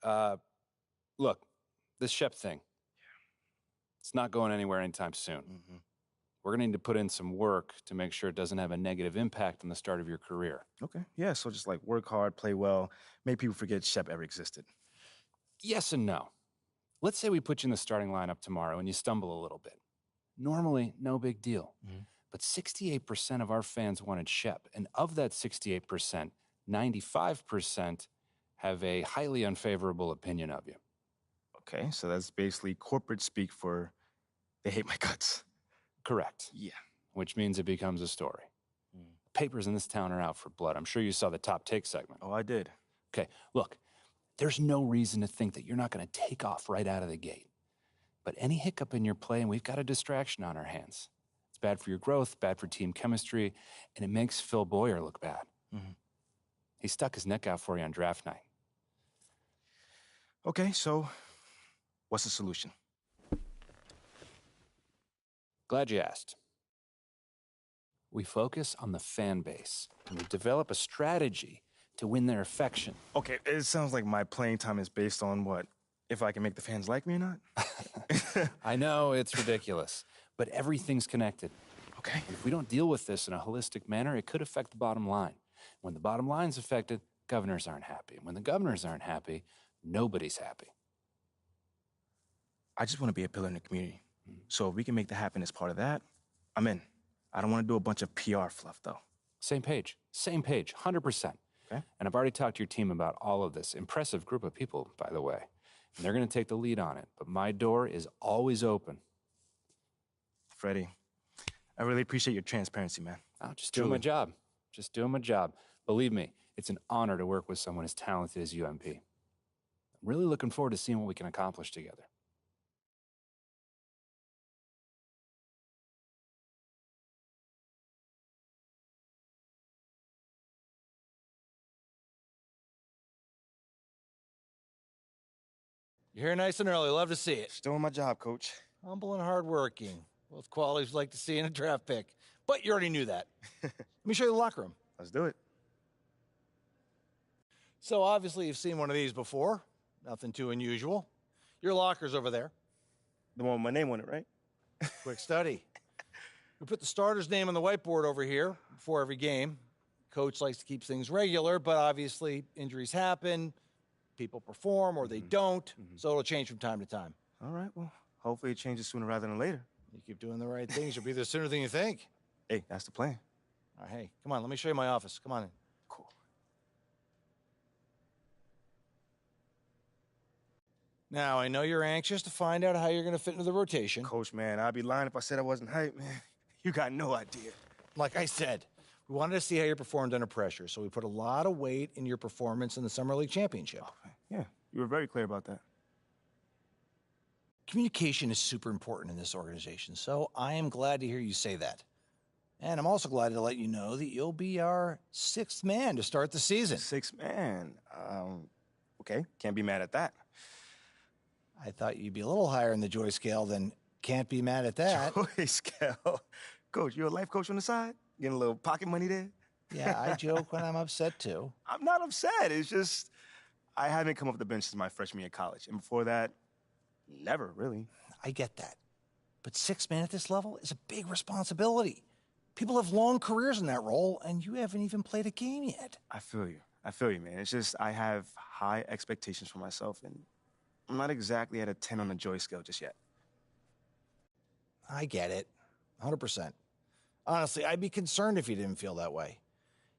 Look, this Shep thing, it's not going anywhere anytime soon. Mm-hmm. We're going to need to put in some work to make sure it doesn't have a negative impact on the start of your career. Okay, yeah, so just like work hard, play well, make people forget Shep ever existed. Yes and no. Let's say we put you in the starting lineup tomorrow and you stumble a little bit. Normally, no big deal. Mm-hmm. But 68% of our fans wanted Shep, and of that 68%, 95% have a highly unfavorable opinion of you. Okay, so that's basically corporate speak for they hate my guts. Correct. Yeah. Which means it becomes a story. Papers in this town are out for blood. I'm sure you saw the top take segment. Oh, I did. Okay, look, there's no reason to think that you're not going to take off right out of the gate. But any hiccup in your play, and we've got a distraction on our hands. It's bad for your growth, bad for team chemistry, and it makes Phil Boyer look bad. Mm-hmm. He stuck his neck out for you on draft night. Okay, so what's the solution? Glad you asked. We focus on the fan base, and we develop a strategy to win their affection. Okay, it sounds like my playing time is based on what? If I can make the fans like me or not? I know, it's ridiculous, but everything's connected. Okay. If we don't deal with this in a holistic manner, it could affect the bottom line. When the bottom line's affected, governors aren't happy. And when the governors aren't happy, nobody's happy. I just want to be a pillar in the community. So if we can make that happen as part of that, I'm in. I don't want to do a bunch of PR fluff, though. Same page, 100%. Okay. And I've already talked to your team about all of this. Impressive group of people, by the way. And they're going to take the lead on it. But my door is always open. Freddie, I really appreciate your transparency, man. I'm just doing my job. Just doing my job. Believe me, it's an honor to work with someone as talented as UMP. I'm really looking forward to seeing what we can accomplish together. You're here nice and early. Love to see it. Just doing my job, Coach. Humble and hardworking. Both qualities we'd like to see in a draft pick. But you already knew that. Let me show you the locker room. Let's do it. So obviously you've seen one of these before. Nothing too unusual. Your locker's over there. The one with my name on it, right? Quick study. We put the starter's name on the whiteboard over here before every game. Coach likes to keep things regular, but obviously injuries happen. People perform or they don't, so it'll change from time to time. All right, well, hopefully it changes sooner rather than later. You keep doing the right things, you'll be there sooner than you think. Hey, that's the plan. All right, hey, come on, let me show you my office. Come on in. Cool. Now, I know you're anxious to find out how you're going to fit into the rotation. Coach, man, I'd be lying if I said I wasn't hyped, man. You got no idea. Like I said, we wanted to see how you performed under pressure, so we put a lot of weight in your performance in the Summer League Championship. Okay. Yeah, you were very clear about that. Communication is super important in this organization, so I am glad to hear you say that. And I'm also glad to let you know that you'll be our sixth man to start the season. Sixth man. Okay, can't be mad at that. I thought you'd be a little higher in the joy scale than can't be mad at that. Joy scale. Coach, you a life coach on the side? Getting a little pocket money there? Yeah, I joke when I'm upset too. I'm not upset. It's just I haven't come off the bench since my freshman year of college. And before that, never, really. I get that. But sixth man at this level is a big responsibility. People have long careers in that role, and you haven't even played a game yet. I feel you, man. It's just I have high expectations for myself, and I'm not exactly at a 10 on the joy scale just yet. I get it. 100%. Honestly, I'd be concerned if you didn't feel that way.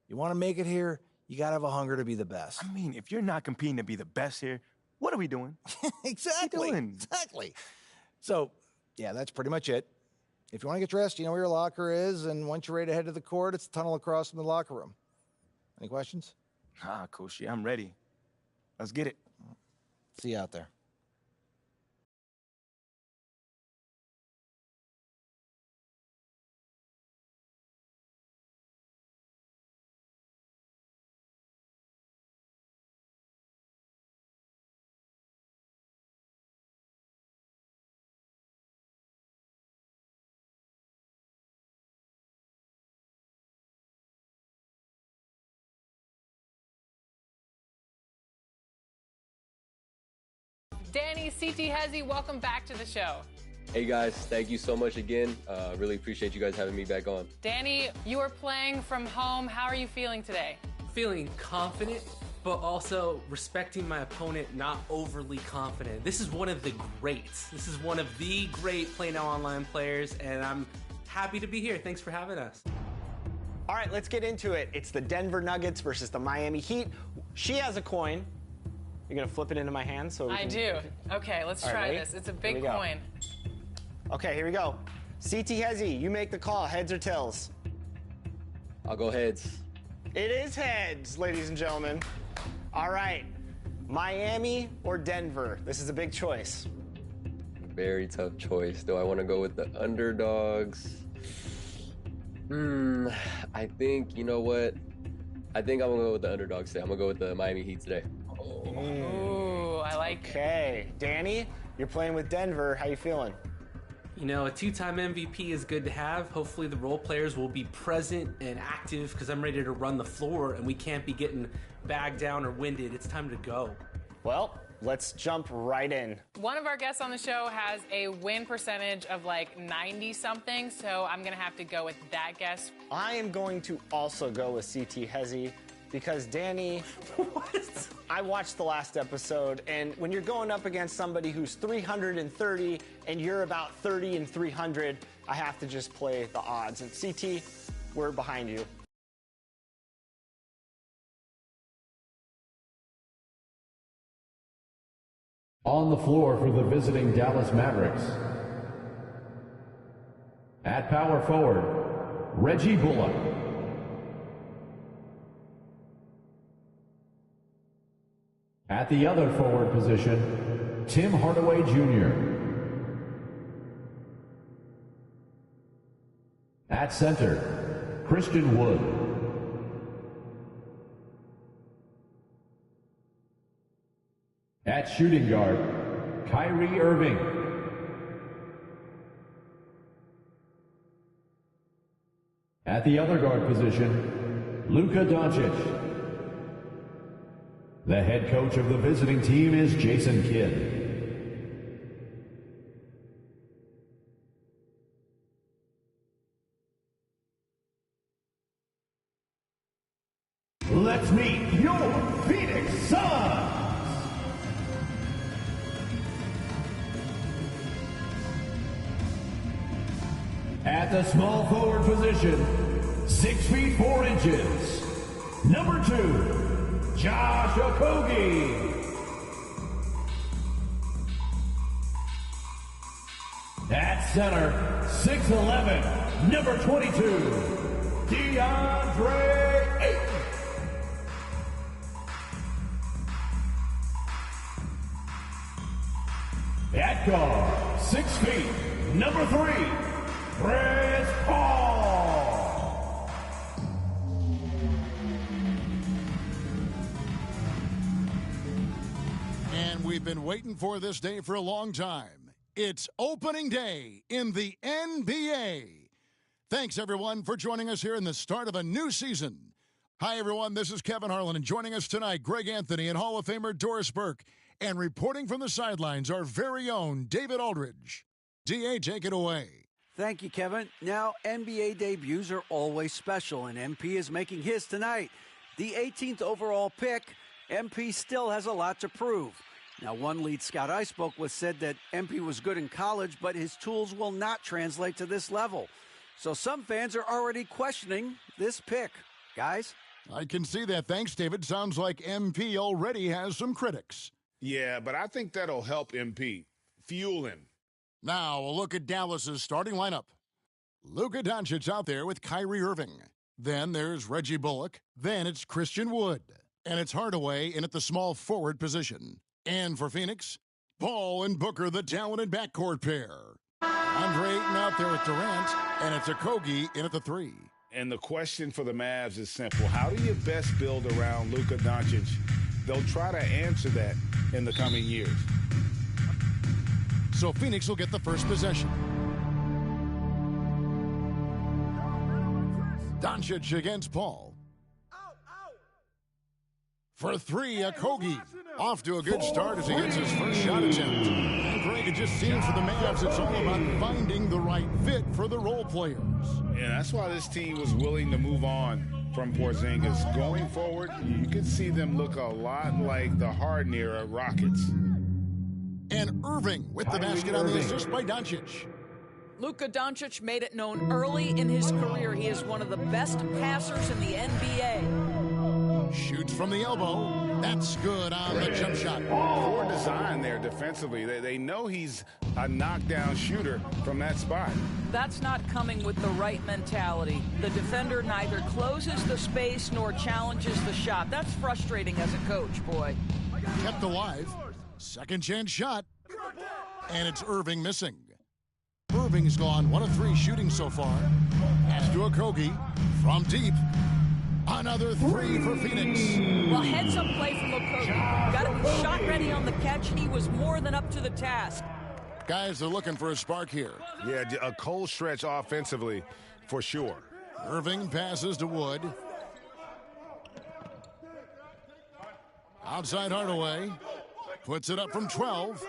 You want to make it here, you got to have a hunger to be the best. I mean, if you're not competing to be the best here, what are we doing? Exactly. What are you doing? Exactly. So, yeah, that's pretty much it. If you want to get dressed, you know where your locker is, and once you're ready to head to the court, it's the tunnel across from the locker room. Any questions? Coach, yeah, I'm ready. Let's get it. See you out there. Danny, CT Hezzy, welcome back to the show. Hey guys, thank you so much again. Really appreciate you guys having me back on. Danny, you are playing from home. How are you feeling today? Feeling confident, but also respecting my opponent, not overly confident. This is one of the greats. This is one of the great Play Now Online players, and I'm happy to be here. Thanks for having us. All right, let's get into it. It's the Denver Nuggets versus the Miami Heat. She has a coin. You're gonna flip it into my hand so I do. Okay, let's try this. It's a big coin. Okay, here we go. CT Hezzy, you make the call. Heads or tails? I'll go heads. It is heads, ladies and gentlemen. All right, Miami or Denver? This is a big choice. Very tough choice. Do I want to go with the underdogs? I think, you know what? I think I'm going to go with the underdogs today. I'm going to go with the Miami Heat today. Ooh, I like it. Okay, Danny, you're playing with Denver. How you feeling? You know, a two-time MVP is good to have. Hopefully the role players will be present and active because I'm ready to run the floor and we can't be getting bagged down or winded. It's time to go. Well, let's jump right in. One of our guests on the show has a win percentage of like 90-something, so I'm going to have to go with that guess. I am going to also go with CT Hezzy because Danny, What? I watched the last episode, and when you're going up against somebody who's 330 and you're about 30 and 300, I have to just play the odds. And CT, we're behind you. On the floor for the visiting Dallas Mavericks. At power forward, Reggie Bullock. At the other forward position, Tim Hardaway Jr. At center, Christian Wood. At shooting guard, Kyrie Irving. At the other guard position, Luka Doncic. The head coach of the visiting team is Jason Kidd. Let's meet your Phoenix Suns! At the small forward position, 6 feet 4 inches, number 2, Josh Okogie. At center, 6'11", number 22, DeAndre Ayton. At guard, 6 feet, number 3, Chris Paul. And we've been waiting for this day for a long time. It's opening day in the NBA. Thanks, everyone, for joining us here in the start of a new season. Hi, everyone. This is Kevin Harlan, and joining us tonight, Greg Anthony and Hall of Famer Doris Burke. And reporting from the sidelines, our very own David Aldridge. DA, take it away. Thank you, Kevin. Now, NBA debuts are always special, and MP is making his tonight. The 18th overall pick, MP still has a lot to prove. Now, one lead scout I spoke with said that MP was good in college, but his tools will not translate to this level. So some fans are already questioning this pick. Guys? I can see that. Thanks, David. Sounds like MP already has some critics. Yeah, but I think that'll help MP. Fuel him. Now, a look at Dallas's starting lineup. Luka Doncic out there with Kyrie Irving. Then there's Reggie Bullock. Then it's Christian Wood. And it's Hardaway in at the small forward position. And for Phoenix, Paul and Booker, the talented backcourt pair. Andre Ayton out there with Durant. And it's Okogie in at the 3. And the question for the Mavs is simple. How do you best build around Luka Doncic? They'll try to answer that in the coming years. So Phoenix will get the first possession. Doncic against Paul. For three, Okogie. Off to a good start as he gets his first shot attempt. And Greg, it just seems for the Mavs it's all about finding the right fit for the role players. Yeah, that's why this team was willing to move on from Porzingis. Going forward, you can see them look a lot like the Harden-era Rockets. And Irving with the basket on the assist by Doncic. Luka Doncic made it known early in his career he is one of the best passers in the NBA. Shoots from the elbow. That's good on the jump shot. Poor design there defensively. They know he's a knockdown shooter from that spot. That's not coming with the right mentality. The defender neither closes the space nor challenges the shot. That's frustrating as a coach, boy. Kept alive. Second chance shot. And it's Irving missing. Irving's gone 1 of 3 shooting so far. Pass to Okogie from deep. Another 3 for Phoenix. Well, heads up play from Okogie. Got to be shot ready on the catch. He was more than up to the task. Guys are looking for a spark here. Yeah, a cold stretch offensively for sure. Irving passes to Wood. Outside Hardaway. Puts it up from 12.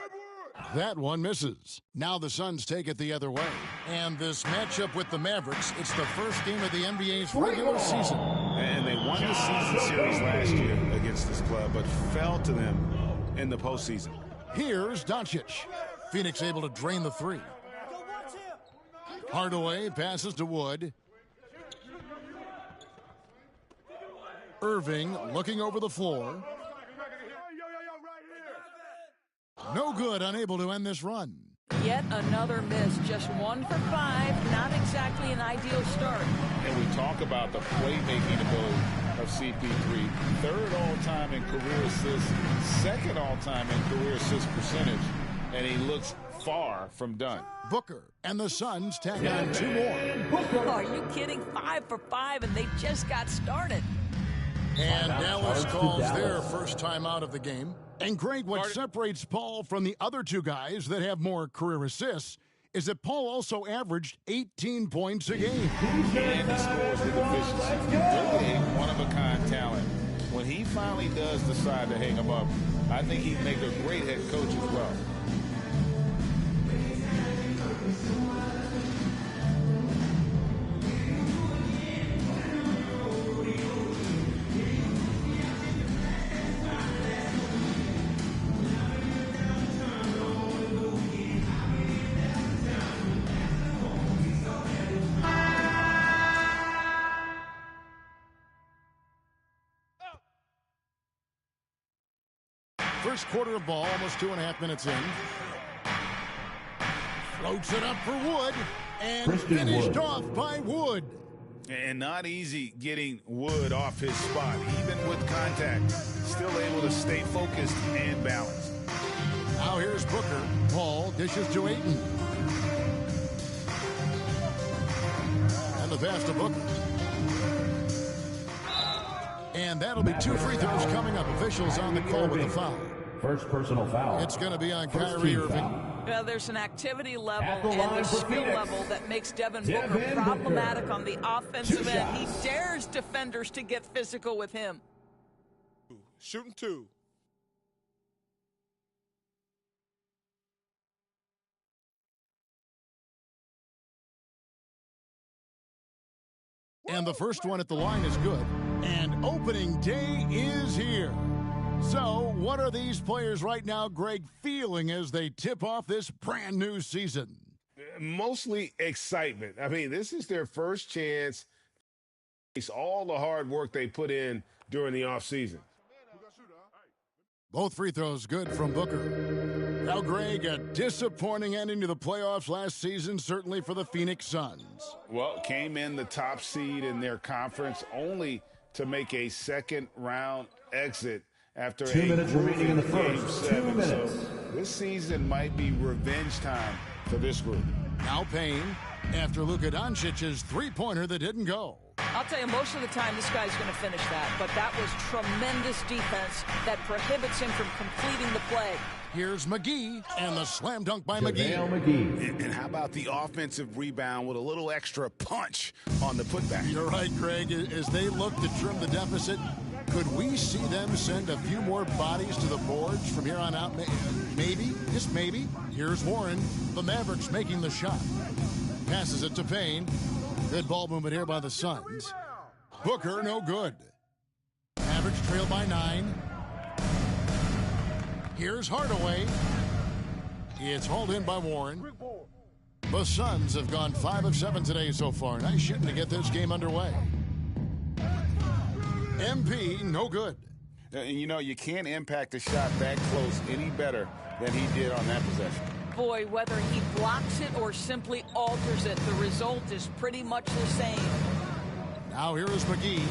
That one misses. Now the Suns take it the other way. And this matchup with the Mavericks, it's the first game of the NBA's regular season. And they won the season series last year against this club, but fell to them in the postseason. Here's Doncic. Phoenix able to drain the 3. Hardaway passes to Wood. Irving looking over the floor. No good, unable to end this run. Yet another miss, just 1 for 5. Not exactly an ideal start. And we talk about the playmaking ability of CP3. 3rd all-time in career assists, 2nd all-time in career assist percentage, and he looks far from done. Booker and the Suns tag on 2 more. Are you kidding? 5 for 5, and they just got started. And Dallas calls their first time out of the game. And Greg, what separates Paul from the other 2 guys that have more career assists is that Paul also averaged 18 points a game. And he scores with efficiency. Really a one-of-a-kind talent. When he finally does decide to hang him up, I think he'd make a great head coach as well. First quarter of ball, almost 2.5 minutes in. Floats it up for Wood, and finished off by Wood. And not easy getting Wood off his spot, even with contact. Still able to stay focused and balanced. Now here's Booker. Paul dishes to Ayton. And the pass to Booker. And that'll be 2 free throws coming up. Officials on the call with the foul. First personal foul. It's going to be on Kyrie Irving. There's an activity level and a skill level that makes Devin Booker problematic on the offensive end. He dares defenders to get physical with him. Shooting 2. And the first one at the line is good. And opening day is here. So, what are these players right now, Greg, feeling as they tip off this brand new season? Mostly excitement. I mean, this is their first chance. It's all the hard work they put in during the offseason. Both free throws good from Booker. Now, Greg, a disappointing ending to the playoffs last season, certainly for the Phoenix Suns. Well, came in the top seed in their conference only to make a second-round exit after 2 minutes remaining in the first. 2 minutes. So this season might be revenge time for this group. Now Payne, after Luka Doncic's three-pointer that didn't go. I'll tell you, most of the time this guy's going to finish that, but that was tremendous defense that prohibits him from completing the play. Here's McGee, and the slam dunk by JaVale McGee. And how about the offensive rebound with a little extra punch on the putback? You're right, Greg. As they look to trim the deficit, Could we see them send a few more bodies to the boards from here on out? Maybe, just maybe. Here's Warren. The Mavericks making the shot. Passes it to Payne. Good ball movement here by the Suns. Booker, no good. Mavericks trail by 9. Here's Hardaway. It's hauled in by Warren. The Suns have gone 5 of 7 today so far. Nice shooting to get this game underway. MP, no good. And you know, you can't impact a shot that close any better than he did on that possession. Boy, whether he blocks it or simply alters it, the result is pretty much the same. Now here is McGee.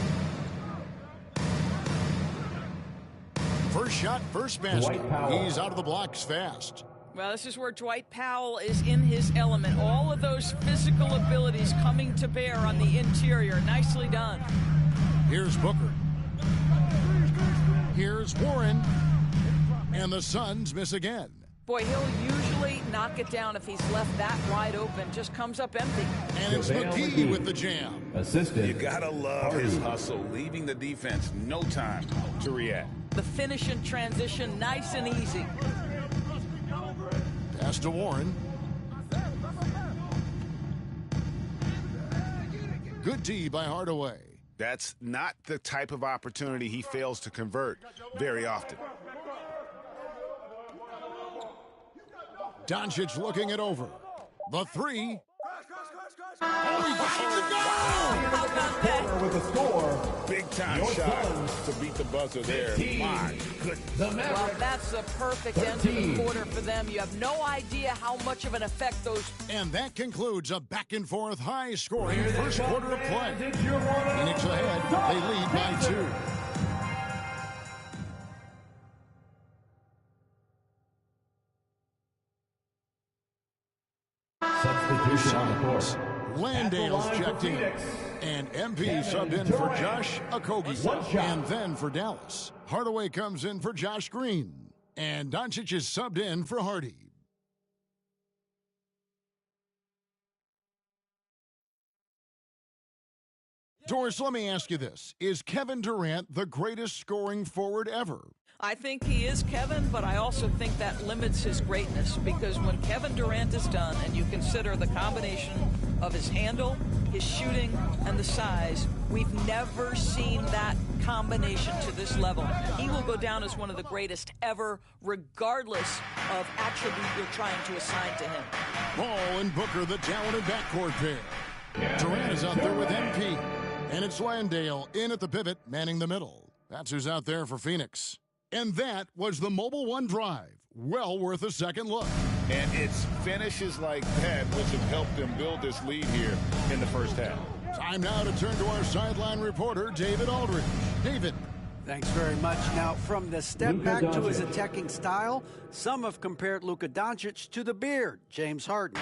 First shot, first basket. He's out of the blocks fast. Well, this is where Dwight Powell is in his element. All of those physical abilities coming to bear on the interior. Nicely done. Here's Booker. Here's Warren. And the Suns miss again. Boy, he'll usually knock it down if he's left that wide open. Just comes up empty. And it's McGee with the jam. Assisted. You gotta love his hustle, leaving the defense no time to react. The finish and transition, nice and easy. Pass to Warren. Good D by Hardaway. That's not the type of opportunity he fails to convert very often. Doncic looking it over. The 3. With a score. Big time shot to beat the buzzer there. My goodness. Well, that's the perfect end to the quarter for them. You have no idea how much of an effect those... And that concludes a back-and-forth, high-scoring first quarter of play. Phoenix ahead. They lead by 2. Substitution on the court. Landale's checked in. And MP subbed in for Josh Okogie. And then for Dallas, Hardaway comes in for Josh Green. And Doncic is subbed in for Hardy. Doris, let me ask you this. Is Kevin Durant the greatest scoring forward ever? I think he is, Kevin, but I also think that limits his greatness, because when Kevin Durant is done and you consider the combination of his handle, his shooting, and the size, we've never seen that combination to this level. He will go down as one of the greatest ever, regardless of attribute you're trying to assign to him. Ball and Booker, the talented backcourt pair. Durant is out there with MP. And it's Landale in at the pivot, manning the middle. That's who's out there for Phoenix. And that was the Mobile One drive. Well worth a second look. And it's finishes like that which have helped them build this lead here in the first half. Time now to turn to our sideline reporter, David Aldridge. David. Thanks very much. Now, from the step back to his attacking style, some have compared Luka Doncic to the Beard, James Harden.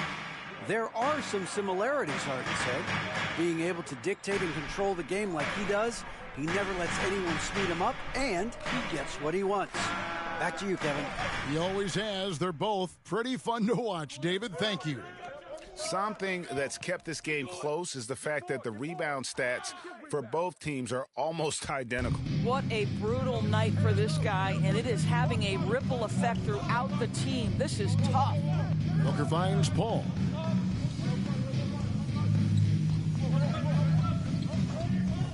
There are some similarities, Harden said. Being able to dictate and control the game like he does, he never lets anyone speed him up, and he gets what he wants. Back to you, Kevin. He always has. They're both pretty fun to watch. David, thank you. Something that's kept this game close is the fact that the rebound stats for both teams are almost identical. What a brutal night for this guy, and it is having a ripple effect throughout the team. This is tough. Booker finds Paul.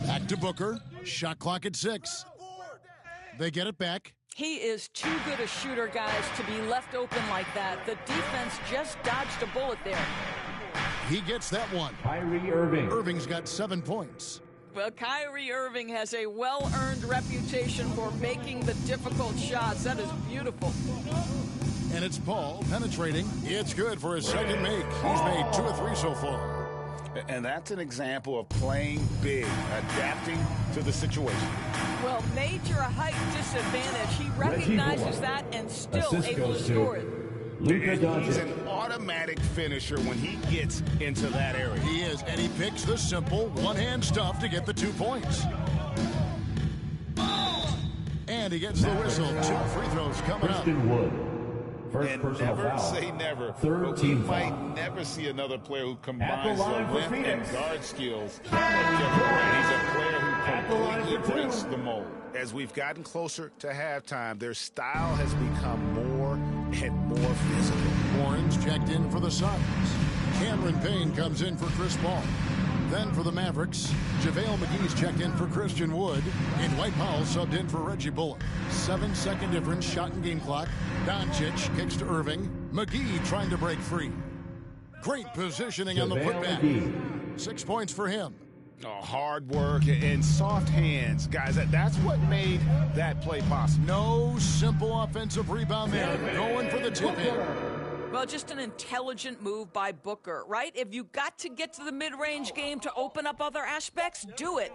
Back to Booker. Shot clock at 6. They get it back. He is too good a shooter, guys, to be left open like that. The defense just dodged a bullet there. He gets that one. Kyrie Irving. Irving's got 7 points. Well, Kyrie Irving has a well-earned reputation for making the difficult shots. That is beautiful. And it's Paul penetrating. It's good for his second make. He's made 2 of 3 so far. And that's an example of playing big, adapting to the situation. Well, major height disadvantage. He recognizes that and still able to score it. He's an automatic finisher when he gets into that area. He is, and he picks the simple one-hand stuff to get the 2 points. And he gets the whistle. 2 free throws coming up. Wood. First and personal never foul. say never, Third but we team might foul. never see another player who combines At the line the for length and Phoenix. guard skills like Kevin Durant. He's a player who completely breaks the mold. As we've gotten closer to halftime, their style has become more and more physical. Warren's checked in for the Suns. Cameron Payne comes in for Chris Paul. Then for the Mavericks, JaVale McGee's checked in for Christian Wood, and Dwight Powell subbed in for Reggie Bullock. 7-second difference, shot and game clock. Doncic kicks to Irving. McGee trying to break free. Great positioning on the putback. 6 points for him. Oh, hard work and soft hands. Guys, that's what made that play possible. No simple offensive rebound there. Going for the tip-in. Well, just an intelligent move by Booker, right? If you got to get to the mid-range game to open up other aspects, do it.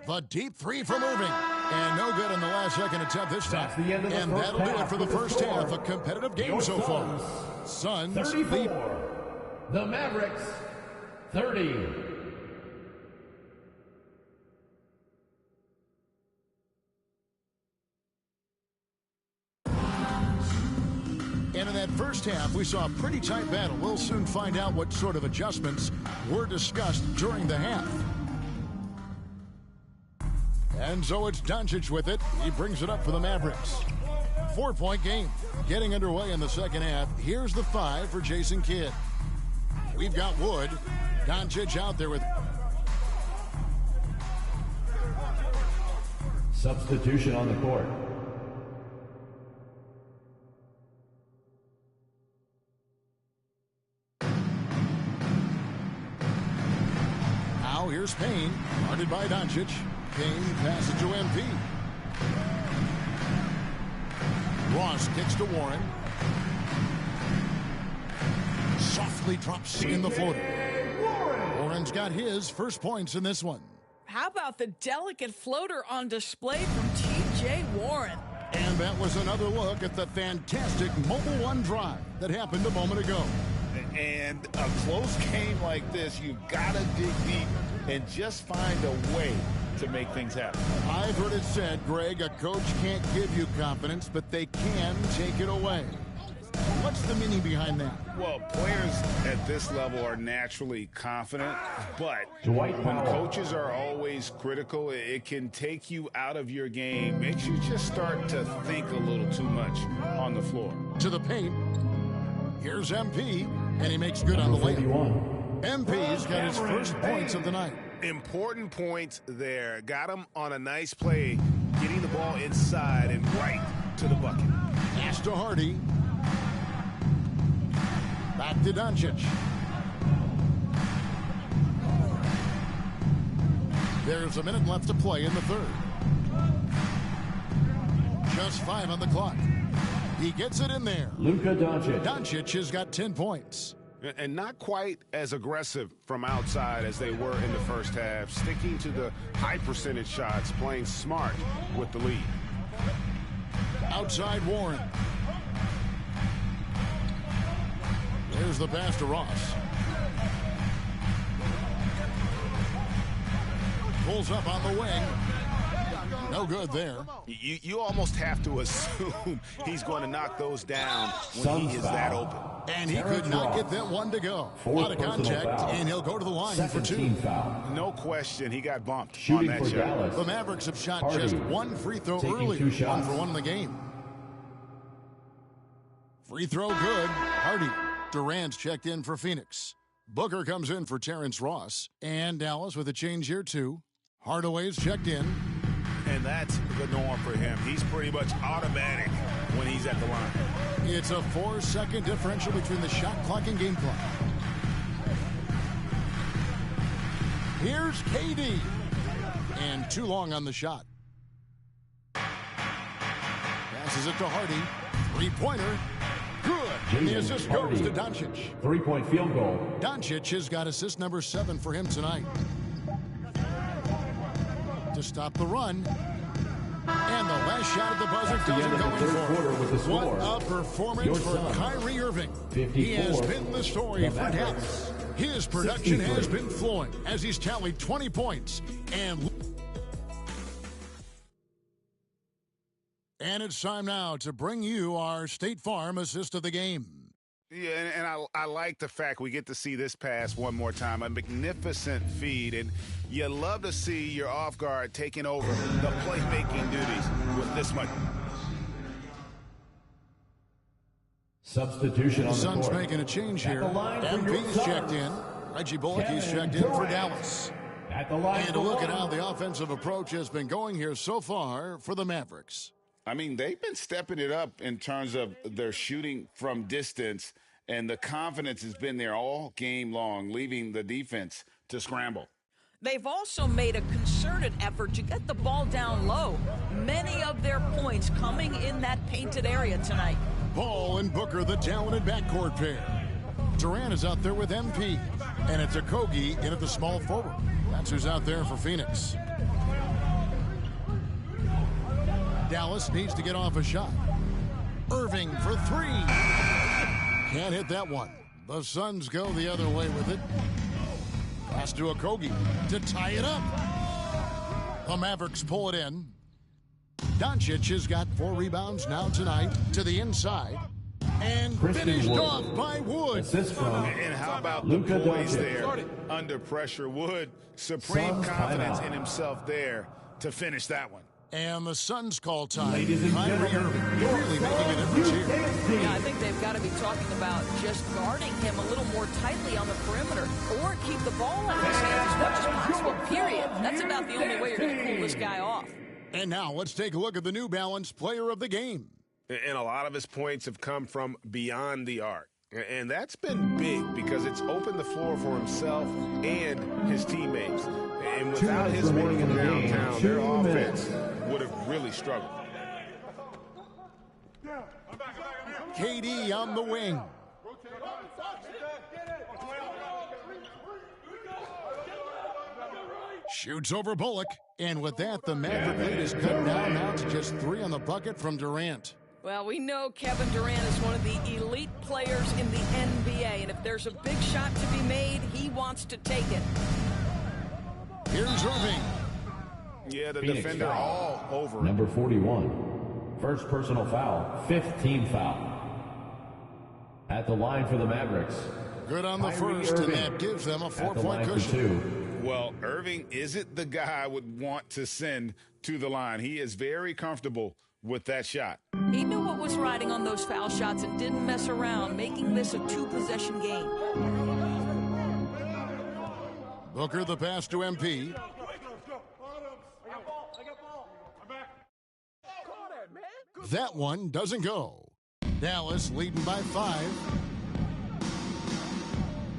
The deep three from Irving. And no good in the last second attempt this time. And that'll do it for the first half. A competitive game so far. Suns 34. The Mavericks 30. And in that first half, we saw a pretty tight battle. We'll soon find out what sort of adjustments were discussed during the half. And so it's Doncic with it. He brings it up for the Mavericks. 4-point game. Getting underway in the second half. Here's the 5 for Jason Kidd. We've got Wood. Doncic out there with... Substitution on the court. Now here's Payne. Guarded by Doncic. Payne passes to MP. Ross kicks to Warren. Softly drops in the floater. Warren's got his first points in this one. How about the delicate floater on display from T.J. Warren? And that was another look at the fantastic Mobile One drive that happened a moment ago. And a close game like this, you've got to dig deep and just find a way to make things happen. I've heard it said, Greg, a coach can't give you confidence, but they can take it away. What's the meaning behind that? Well, players at this level are naturally confident, but when coaches are always critical, it can take you out of your game. Makes you just start to think a little too much on the floor. To the paint. Here's MP, and he makes good on the layup. MP's got his first points of the night. Important points there. Got him on a nice play, getting the ball inside and right to the bucket. Pass to Hardy. Back to Doncic. There's a minute left to play in the third. Just 5 on the clock. He gets it in there. Luka Doncic. Doncic has got 10 points. And not quite as aggressive from outside as they were in the first half, sticking to the high percentage shots, playing smart with the lead. Outside Warren. There's the pass to Ross. Pulls up on the wing. No good there. You almost have to assume he's going to knock those down when he is that open. And he could not get that one to go. Out of contact, and he'll go to the line for 2. No question, he got bumped Shooting on that shot. Dallas. The Mavericks have shot Hardy. just 1 free throw early. 1 for 1 in the game. Free throw good. Hardy. Durant's checked in for Phoenix. Booker comes in for Terrence Ross. And Dallas with a change here too. Hardaway's checked in. And that's the norm for him. He's pretty much automatic when he's at the line. It's a 4-second differential between the shot clock and game clock. Here's KD. And too long on the shot. Passes it to Hardy. 3-pointer. Good. And the assist goes to Doncic. 3-point field goal. Doncic has got assist number 7 for him tonight. To stop the run. And the last shot at the buzzer doesn't go in for it. What a performance for Kyrie Irving. He has been the story for Dallas. His production has been flowing as he's tallied 20 points. And it's time now to bring you our State Farm assist of the game. Yeah, and I like the fact we get to see this pass one more time. A magnificent feed, and you love to see your off guard taking over the playmaking duties with this much. Substitution on the Suns court. making a change At here. the line for your MP's Suns, checked in. Reggie Bullock, he's Kevin checked in for Durant. Dallas. At the line And for look at one. how the offensive approach has been going here so far for the Mavericks. I mean, they've been stepping it up in terms of their shooting from distance, and the confidence has been there all game long, leaving the defense to scramble. They've also made a concerted effort to get the ball down low. Many of their points coming in that painted area tonight. Ball and Booker, the talented backcourt pair. Durant is out there with MP, and it's Okogie in at the small forward. That's who's out there for Phoenix. Dallas needs to get off a shot. Irving for three. Can't hit that one. The Suns go the other way with it. Pass to Okogie to tie it up. The Mavericks pull it in. Doncic has got 4 rebounds now tonight to the inside. And Christian finished Wood. off by Wood. Assist from And how about Luka the poise Doncic. there under pressure? Wood, supreme Suns confidence timeout. in himself there to finish that one. And the Suns call time. Ladies and Kyrie gentlemen, Irving really making a difference here. Yeah, I think they've got to be talking about just guarding him a little more tightly on the perimeter or keep the ball out of his hands as much as possible, period. That's about the only way you're going to cool this guy off. And now let's take a look at the New Balance player of the game. And a lot of his points have come from beyond the arc. And that's been big because it's opened the floor for himself and his teammates. And without his work from downtown, their offense would have really struggled. KD on the wing. Shoots over Bullock. And with that, the Maverick lead is cut down now to just 3 on the bucket from Durant. Well, we know Kevin Durant is one of the elite players in the NBA, and if there's a big shot to be made, he wants to take it. Here's Irving. Yeah, the Phoenix defender foul. all over. Number 41. First personal foul. 5th team foul. At the line for the Mavericks. Good on the Kyrie first, Irving. and that gives them a At the 4-point line for cushion. 2. Well, Irving isn't the guy I would want to send to the line. He is very comfortable with that shot. He knew what was riding on those foul shots and didn't mess around, making this a 2-possession game. Booker the pass to MP. That one doesn't go. Dallas leading by 5.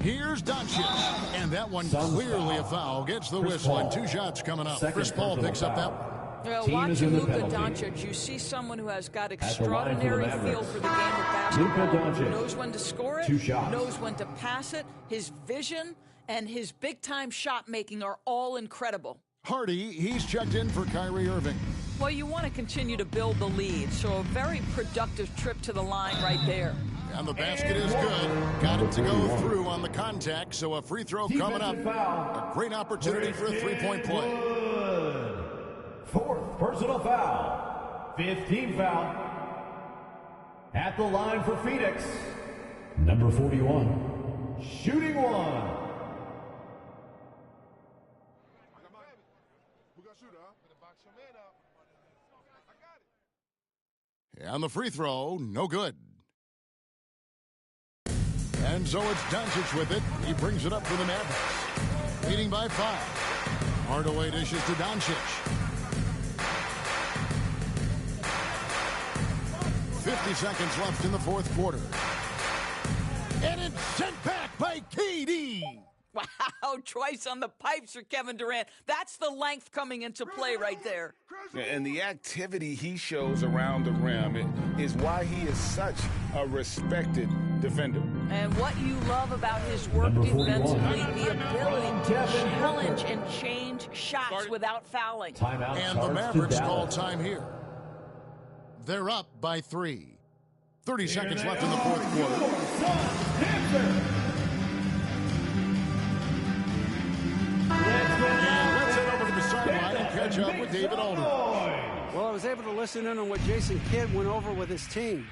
Here's Doncic. And that one clearly a foul. Gets the whistle and 2 shots coming up. Chris Paul picks up that one. Well, Team is in watching the Luka penalty. Doncic, you see someone who has got the line for the extraordinary Mavericks. feel for the game of basketball. Luka Doncic. Knows when to score it, 2 shots. knows when to pass it. His vision and his big-time shot making are all incredible. Hardy, he's checked in for Kyrie Irving. Well, you want to continue to build the lead, so a very productive trip to the line right there. And the basket is good. Got it to go through on the contact, so a free throw coming up. A great opportunity for a 3-point play. Wood. 4th personal foul. 5th team foul. At the line for Phoenix. Number 41. Shooting one. And the free throw, no good. And so it's Doncic with it. He brings it up for the Mavericks. Leading by 5. Hardaway dishes to Doncic. 50 seconds left in the 4th quarter. And it's sent back by KD. Wow, twice on the pipes for Kevin Durant. That's the length coming into play right there. And the activity he shows around the rim is why he is such a respected defender. And what you love about his work Number defensively, 41. the ability to challenge and change shots without fouling. Timeout. And the starts to Mavericks call Dallas. time here. They're up by 3. 30 seconds left in the 4th quarter. And let's head over to the sideline and catch up with David Alden. Well, I was able to listen in on what Jason Kidd went over with his team.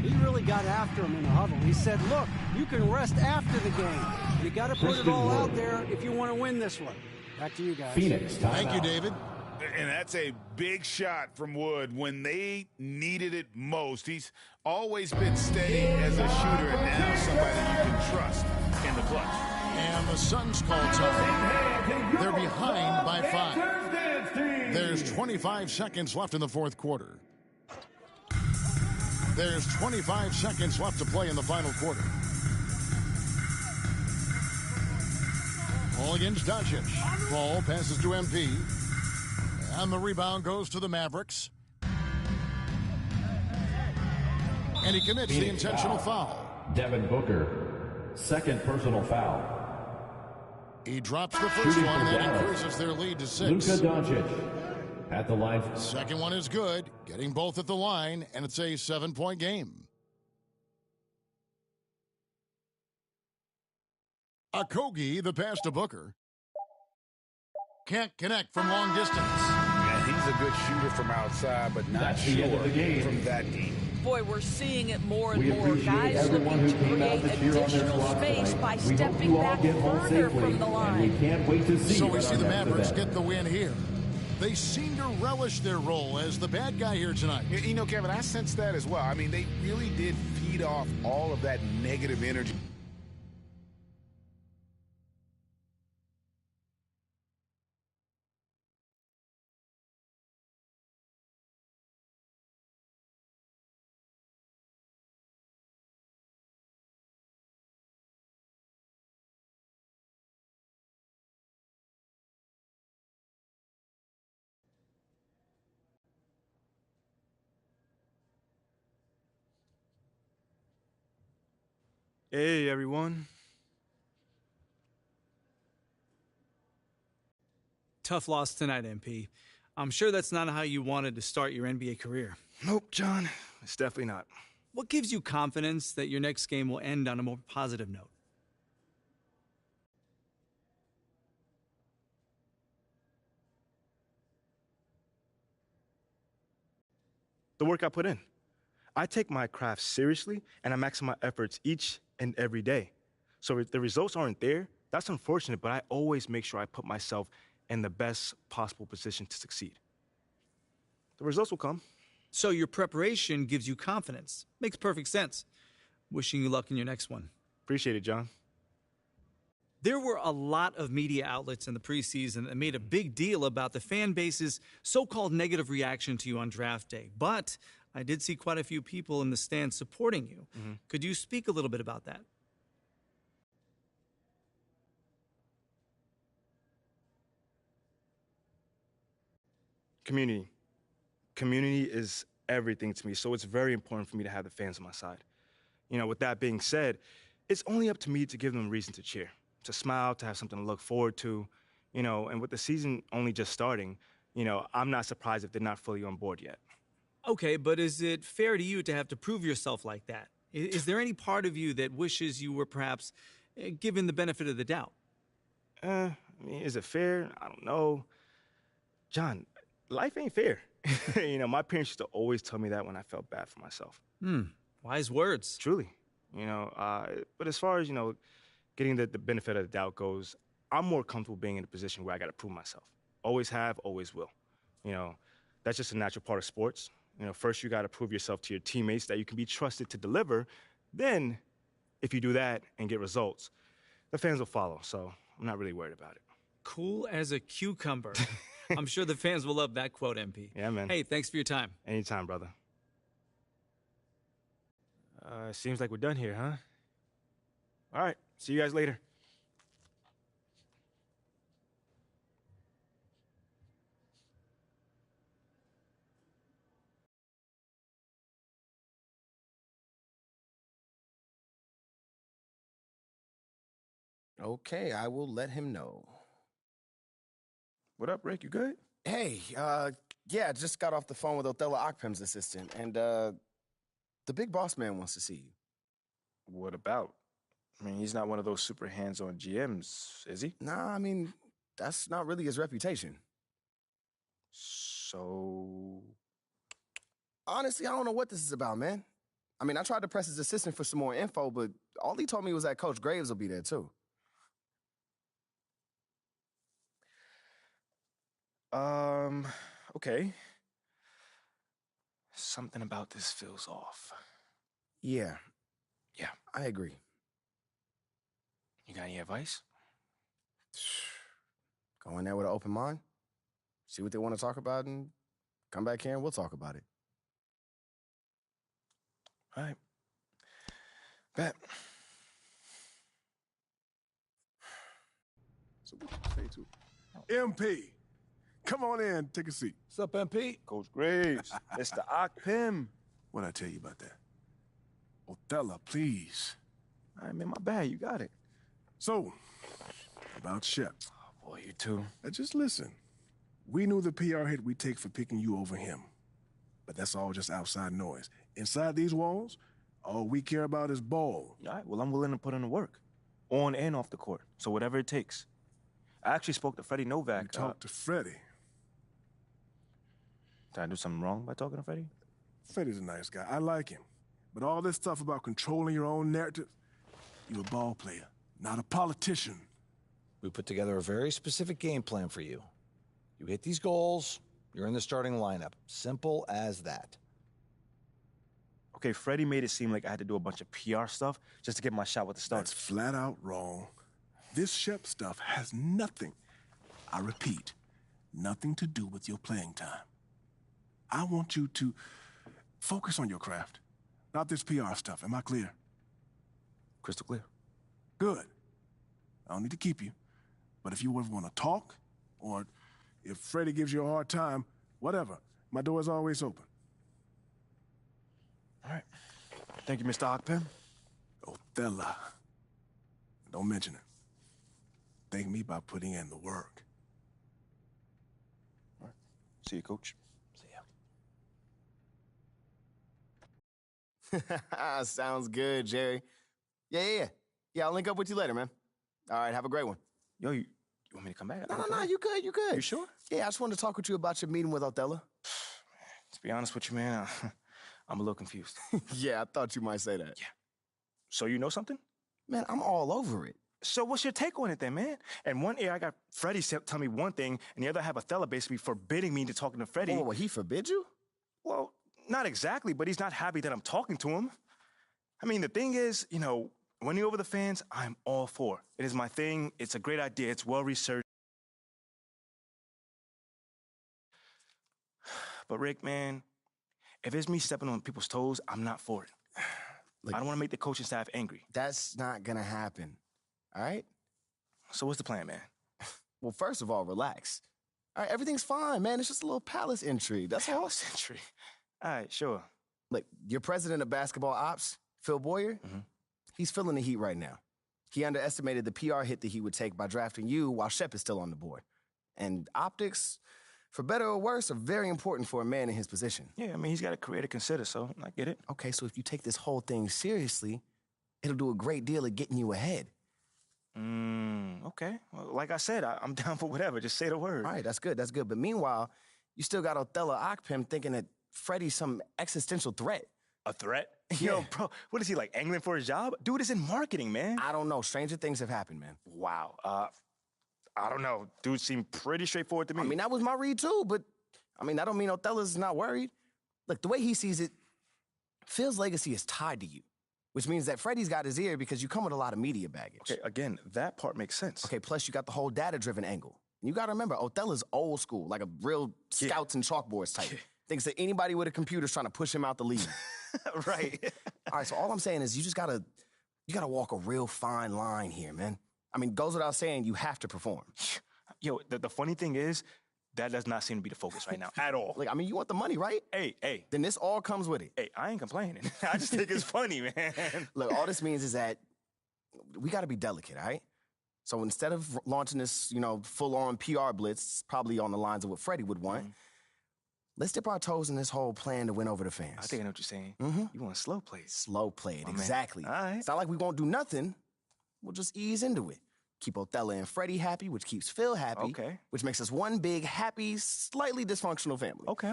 He really got after him in the huddle. He said, look, you can rest after the game. You got to put it all out there if you want to win this one. Back to you guys. Phoenix, Thank you, David. And that's a big shot from Wood when they needed it most. He's always been steady as a shooter, and now somebody you can trust in the clutch. And the Suns call time. They're behind by 5. There's 25 seconds left in the fourth quarter. There's 25 seconds left to play in the final quarter. Ball against Doncic. Ball passes to MP. And the rebound goes to the Mavericks. And he commits the intentional foul. Devin Booker, second personal foul. He drops the first one, and that increases their lead to 6. Luka Doncic at the line. Second one is good, getting both at the line, and it's a 7-point game. Okogie, the pass to Booker. Can't connect from long distance. Yeah, he's a good shooter from outside, but not sure from that deep. Boy, we're seeing it more and more. Guys looking to create additional space by stepping back further from the line. We can't wait to see. So we see the Mavericks get the win here. They seem to relish their role as the bad guy here tonight. You know, Kevin, I sense that as well. I mean, they really did feed off all of that negative energy. Hey, everyone. Tough loss tonight, MP. I'm sure that's not how you wanted to start your NBA career. Nope, John. It's definitely not. What gives you confidence that your next game will end on a more positive note? The work I put in. I take my craft seriously, and I maximize my efforts each and every day. So if the results aren't there, that's unfortunate, but I always make sure I put myself in the best possible position to succeed. The results will come. So your preparation gives you confidence. Makes perfect sense. Wishing you luck in your next one. Appreciate it, John. There were a lot of media outlets in the preseason that made a big deal about the fan base's so-called negative reaction to you on draft day. But I did see quite a few people in the stands supporting you. Could you speak a little bit about that? Community. Community is everything to me, so it's very important for me to have the fans on my side. You know, with that being said, it's only up to me to give them a reason to cheer, to smile, to have something to look forward to, you know, and with the season only just starting, you know, I'm not surprised if they're not fully on board yet. Okay, but is it fair to you to have to prove yourself like that? Is there any part of you that wishes you were perhaps given the benefit of the doubt? I mean, is it fair? I don't know. John, life ain't fair. You know, my parents used to always tell me that when I felt bad for myself. Wise words. Truly. You know, but as far as, you know, getting the benefit of the doubt goes, I'm more comfortable being in a position where I got to prove myself. Always have, always will. You know, that's just a natural part of sports. You know, first you got to prove yourself to your teammates that you can be trusted to deliver. Then, if you do that and get results, the fans will follow. So I'm not really worried about it. Cool as a cucumber. I'm sure the fans will love that quote, MP. Yeah, man. Hey, thanks for your time. Anytime, brother. Seems like we're done here, huh? All right. See you guys later. Okay, I will let him know. What up, Rick? You good? Hey, yeah, just got off the phone with Othello Akpem's assistant, and the big boss man wants to see you. What about? I mean, he's not one of those super hands-on GMs, is he? Nah, I mean, that's not really his reputation. So... Honestly, I don't know what this is about, man. I mean, I tried to press his assistant for some more info, but all he told me was that Coach Graves will be there, too. Okay. Something about this feels off. Yeah. Yeah. I agree. You got any advice? Go in there with an open mind, see what they want to talk about, and come back here and we'll talk about it. All right. Bet. So what you say to MP? Come on in, take a seat. What's up, MP? Coach Graves, Mr. Akpim. What'd I tell you about that? Othello, please. All right, man, my bad. You got it. So, about Shep. Oh, boy, you too. Now just listen. We knew the PR hit we'd take for picking you over him. But that's all just outside noise. Inside these walls, all we care about is ball. All right, well, I'm willing to put in the work. On and off the court. So whatever it takes. I actually spoke to Freddie Novak. You talked to Freddie. Did I do something wrong by talking to Freddie? Freddie's a nice guy. I like him. But all this stuff about controlling your own narrative, you're a ball player, not a politician. We put together a very specific game plan for you. You hit these goals, you're in the starting lineup. Simple as that. Okay, Freddie made it seem like I had to do a bunch of PR stuff just to get my shot with the Stars. That's flat out wrong. This Shep stuff has nothing, I repeat, nothing to do with your playing time. I want you to focus on your craft, not this PR stuff. Am I clear? Crystal clear. Good. I don't need to keep you. But if you ever want to talk, or if Freddie gives you a hard time, whatever, my door is always open. All right. Thank you, Mr. Akpim. Othello. Don't mention it. Thank me by putting in the work. All right. See you, Coach. Sounds good, Jerry. Yeah, I'll link up with you later, man. All right, have a great one. Yo, you want me to come back? No, you good. You sure? Yeah, I just wanted to talk with you about your meeting with Othello. To be honest with you, man, I'm a little confused. Yeah, I thought you might say that. Yeah. So you know something? Man, I'm all over it. So what's your take on it then, man? And one ear, I got Freddie tell me one thing, and the other I have Othello basically forbidding me to talking to Freddie. Oh, he forbid you? Well, not exactly, but he's not happy that I'm talking to him. I mean, the thing is, winning over the fans, I'm all for. It is my thing. It's a great idea. It's well-researched. But Rick, man, if it's me stepping on people's toes, I'm not for it. Look, I don't want to make the coaching staff angry. That's not going to happen, all right? So what's the plan, man? Well, first of all, relax. All right, everything's fine, man. It's just a little palace intrigue. That's all. Palace intrigue. All right, sure. Look, your president of basketball ops, Phil Boyer, he's feeling the heat right now. He underestimated the PR hit that he would take by drafting you while Shep is still on the board. And optics, for better or worse, are very important for a man in his position. Yeah, I mean, he's got a career to consider, so I get it. Okay, so if you take this whole thing seriously, it'll do a great deal of getting you ahead. Okay. Well, like I said, I'm down for whatever. Just say the word. All right, that's good. But meanwhile, you still got Othello Akpim thinking that Freddie's some existential threat. A threat? Yeah. Yo, bro, what is he, like, angling for his job? Dude is in marketing, man. I don't know. Stranger things have happened, man. Wow. I don't know. Dude seemed pretty straightforward to me. I mean, that was my read, too, but, that don't mean Othello's not worried. Look, the way he sees it, Phil's legacy is tied to you, which means that Freddie's got his ear because you come with a lot of media baggage. Okay, again, that part makes sense. Okay, plus you got the whole data-driven angle. You got to remember, Othello's old school, like a real scouts and chalkboards type. Thinks that anybody with a computer is trying to push him out the league. Right. All right, so all I'm saying is you gotta walk a real fine line here, man. I mean, goes without saying, you have to perform. Yo, the funny thing is, that does not seem to be the focus right now at all. Like, I mean, you want the money, right? Hey. Then this all comes with it. Hey, I ain't complaining. I just think it's funny, man. Look, all this means is that we got to be delicate, all right? So instead of launching this, full-on PR blitz, probably on the lines of what Freddie would want, let's dip our toes in this whole plan to win over the fans. I think I know what you're saying. You want slow plays. Slow play it, exactly. All right. It's not like we won't do nothing. We'll just ease into it. Keep Othello and Freddie happy, which keeps Phil happy. Okay. Which makes us one big, happy, slightly dysfunctional family. Okay.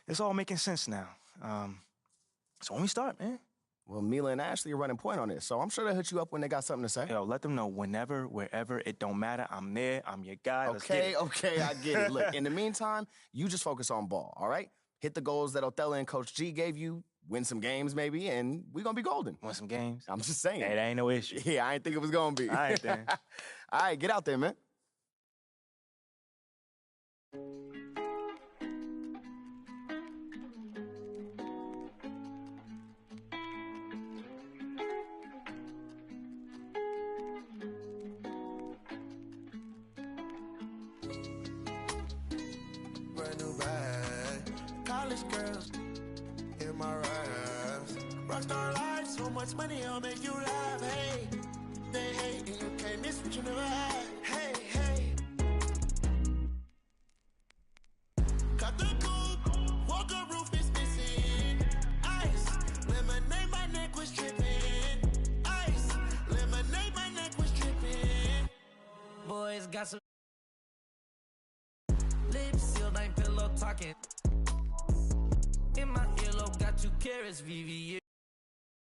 It's all making sense now. So when we start, man. Well, Mila and Ashley are running point on this, so I'm sure they'll hit you up when they got something to say. Yo, let them know whenever, wherever, it don't matter. I'm there. I'm your guy. Let's get it. Okay, I get it. Look, in the meantime, you just focus on ball, all right? Hit the goals that Othello and Coach G gave you, win some games maybe, and we're going to be golden. Win some games? I'm just saying. Hey, that ain't no issue. Yeah, I didn't think it was going to be. All right, then. All right, get out there, man. Brand new bag, college girls in my raps. Rockstar life, so much money, I'll make you laugh. Hey, they hate and you can't miss what you never had. Hey, hey. Cut the coupe, walker roof is missing. Ice, lemonade, my neck was dripping. Ice, lemonade, my neck was dripping. Boys got some lips sealed, ain't pillow talking. In my earlobe, got 2 carats, VVU.